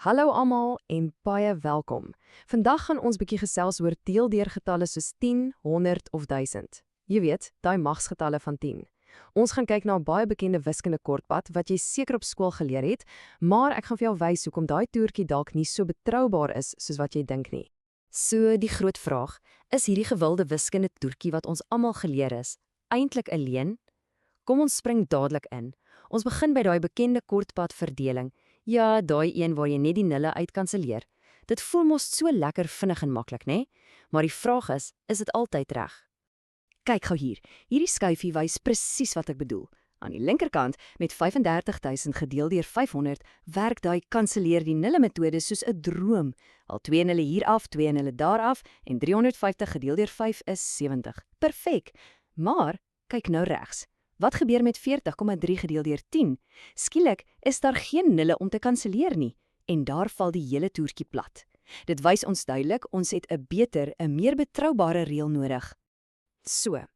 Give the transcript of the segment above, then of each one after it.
Hallo almal en baie welkom. Vandag gaan ons bietjie gesels oor deeldeurgetalle soos 10, 100 of 1000. Jy weet, daai magsgetalle van 10. Ons gaan kyk na 'n baie bekende wiskunde kortpad wat jy seker op skool geleer het, maar ek gaan vir jou wys hoekom daai toertjie dalk nie so betroubaar is soos wat jy dink nie. So die groot vraag, is hierdie gewilde wiskunde toertjie wat ons almal geleer is, eintlik 'n leuen? Kom ons spring dadelik in. Ons begin by daai bekende kortpad verdeling. Ja, daai een waar jy net die nulle uitkanselleer. Dit voel mos so lekker vinnig en maklik, né? Maar die vraag is dit altyd reg? Kyk gou hier. Hierdie skyfie wys presies wat ek bedoel. Aan die linkerkant met 35000 gedeel deur 500 werk daai kanselleer die nulle metode soos 'n droom. Al 2 nulle hier af, 2 nulle daar af en 350 gedeel deur 5 is 70. Perfek. Maar kyk nou regs. Wat gebeur met 40,3 gedeel deur 10? Skielik is daar geen nulle om te kanselleer nie en daar val die hele toertjie plat. Dit wys ons duidelik ons het 'n beter, 'n meer betroubare reël nodig. So,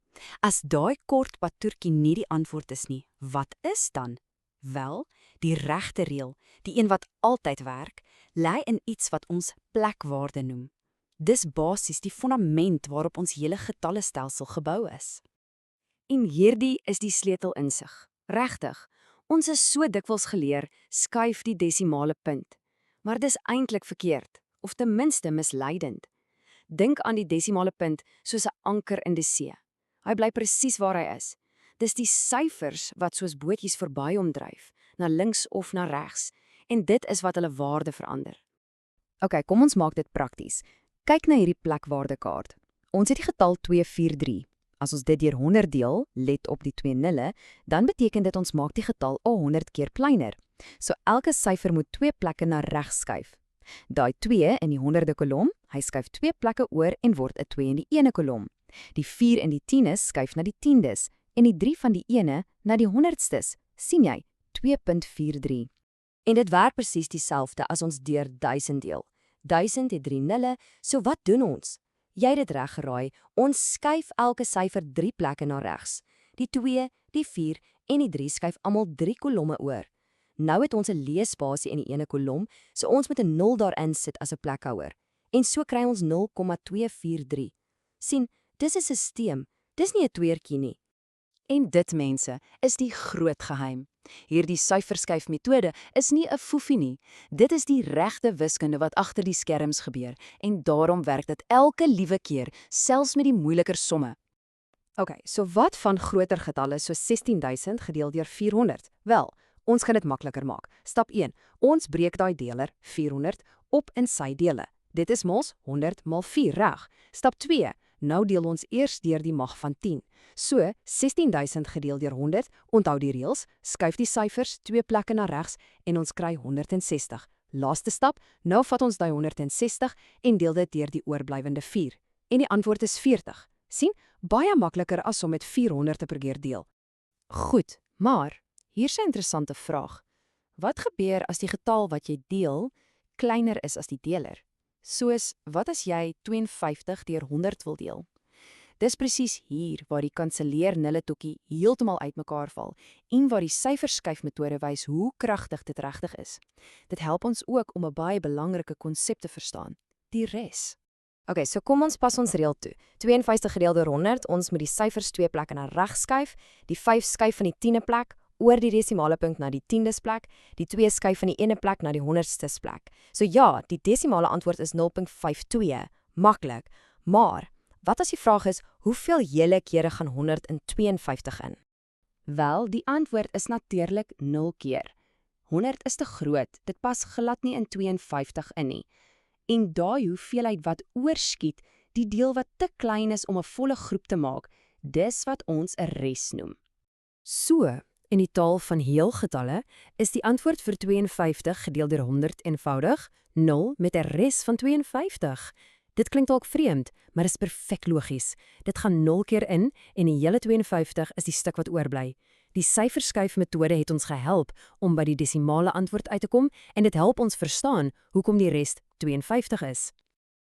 as daai kortpad toertjie nie die antwoord is nie, wat is dan? Wel, die regte reël, die een wat altyd werk, lê in iets wat ons plekwaarde noem. Dis basies die fondament waarop ons hele getallestelsel gebou is. En hierdie is die sleutelinsig. Regtig, ons is so dikwels geleer, skuif die desimale punt. Maar dis eintlik verkeerd, of ten minste misleidend. Dink aan die desimale punt soos 'n anker in die see. Hy bly presies waar hy is. Dis die syfers wat soos bootjies verby hom dryf, na links of na regs, en dit is wat hulle waarde verander. OK, kom ons maak dit prakties. Kyk na hierdie plekwaardekaart. Ons het die getal 243. As ons dit deur 100 deel, let op die 2 nulle, dan beteken dit ons maak die getal al 100 keer kleiner. So elke syfer moet 2 plekke na regs skuif. Daai 2 in die honderde kolom, hy skuif 2 plekke oor en word 'n 2 in die ene kolom. Die 4 in die tienes skuif na die tiendes en die 3 van die ene na die honderdstes. Sien jy? 2.43. En dit werk presies dieselfde as ons deur 1000 deel. 1000 het 3 nulle, so wat doen ons? Jy het dit reg geraai, ons skuif elke syfer 3 plekke na regs. Die 2, die 4 en die 3 skuif almal 3 kolomme oor. Nou het ons 'n leesbasie in die ene kolom, so ons moet 'n 0 daarin sit as 'n plekhouer. En so kry ons 0,243. Sien, dis 'n sisteem, dis nie 'n tweertjie nie. En dit, mense, is die groot geheim. Hierdie syferskuifmetode is nie 'n foefie nie. Dit is die regte wiskunde wat agter die skerms gebeur en daarom werk dit elke liewe keer, selfs met die moeiliker somme. OK, so wat van groter getalle soos 16000 gedeel deur 400? Wel, ons kan dit makliker maak. Stap 1. Ons breek daai deler 400 op in sy dele. Dit is mos 100 maal 4, reg? Stap 2. Nou deel ons eers deur die mag van 10. So, 16000 gedeel deur 100, onthou die reëls, skuif die syfers 2 plekke na regs en ons kry 160. Laaste stap, nou vat ons daai 160 en deel dit deur die oorblywende 4. En die antwoord is 40. Sien, baie makliker as om met 400 te probeer deel. Goed, maar hier's 'n interessante vraag. Wat gebeur as die getal wat jy deel kleiner is as die deler? Soos, wat as jy 52 deur 100 wil deel? Dis presies hier waar die kanselleer nulle toekie heeltemal uitmekaar val en waar die syferskuifmetode wys hoe kragtig dit regtig is. Dit help ons ook om 'n baie belangrike konsep te verstaan, die res. OK, so kom ons pas ons reël toe. 52 gedeel deur 100, ons moet die syfers 2 plekke na regs skuif, die 5 skuif van die 10de plek oor die desimale punt na die 10des plek, die 2 skuif van die ene plek na die honderdstes plek. So ja, die desimale antwoord is 0.52, maklik, maar wat as die vraag is, hoeveel hele kere gaan 152 in? Wel, die antwoord is natuurlik 0 keer. 100 is te groot, dit pas glad nie in 52 in nie. En daai hoeveelheid wat oorskiet, die deel wat te klein is om 'n volle groep te maak, dis wat ons 'n res noem. So, in die taal van heelgetalle, is die antwoord vir 52 gedeel deur 100 eenvoudig, 0 met 'n res van 52. Dit klink dalk vreemd, maar is perfek logies. Dit gaan 0 keer in en die hele 52 is die stuk wat oorbly. Die syferskuifmetode het ons gehelp om by die desimale antwoord uit te kom en dit help ons verstaan hoekom die res 52 is.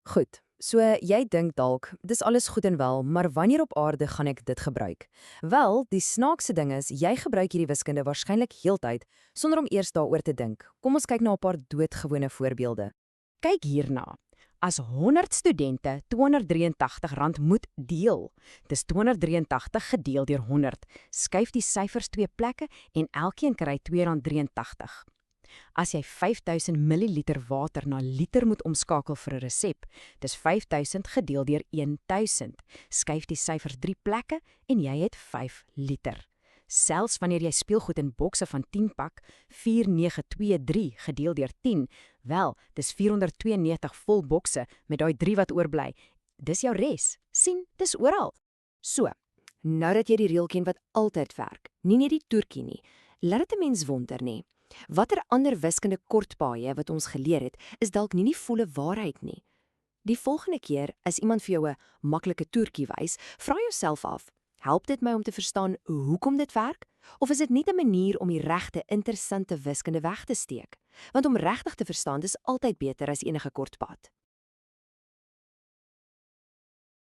Goed, So jy dink dalk, dis alles goed en wel, maar wanneer op aarde gaan ek dit gebruik? Wel, die snaakse ding is, jy gebruik hierdie wiskunde waarskynlik heeltyd sonder om eers daaroor te dink. Kom ons kyk na 'n paar doodgewone voorbeelde. Kyk hierna. As 100 studente R283 moet deel, dis 283 gedeel deur 100, skuif die syfers 2 plekke en elkeen kry R283. As jy 5000 milliliter water na liter moet omskakel vir 'n resep, dis 5000 gedeel deur 1000, skuif die syfers 3 plekke en jy het 5 liter. Selfs wanneer jy speelgoed in bokse van 10 pak, 4923 gedeel deur 10, wel, dis 492 vol bokse met daai 3 wat oorbly. Dis jou res. Sien, dis oral. So, nou dat jy die reël ken wat altyd werk, nie net die toertjie nie, laat dit 'n mens wonder nie. Watter ander wiskunde kortpaaie wat ons geleer het, is dalk nie die volle waarheid nie. Die volgende keer as iemand vir jou 'n maklike toertjie wys, vra jouself af, help dit my om te verstaan hoekom dit werk? Of is dit net 'n manier om die regte interessante wiskunde weg te steek? Want om regtig te verstaan, is altyd beter as enige kortpad.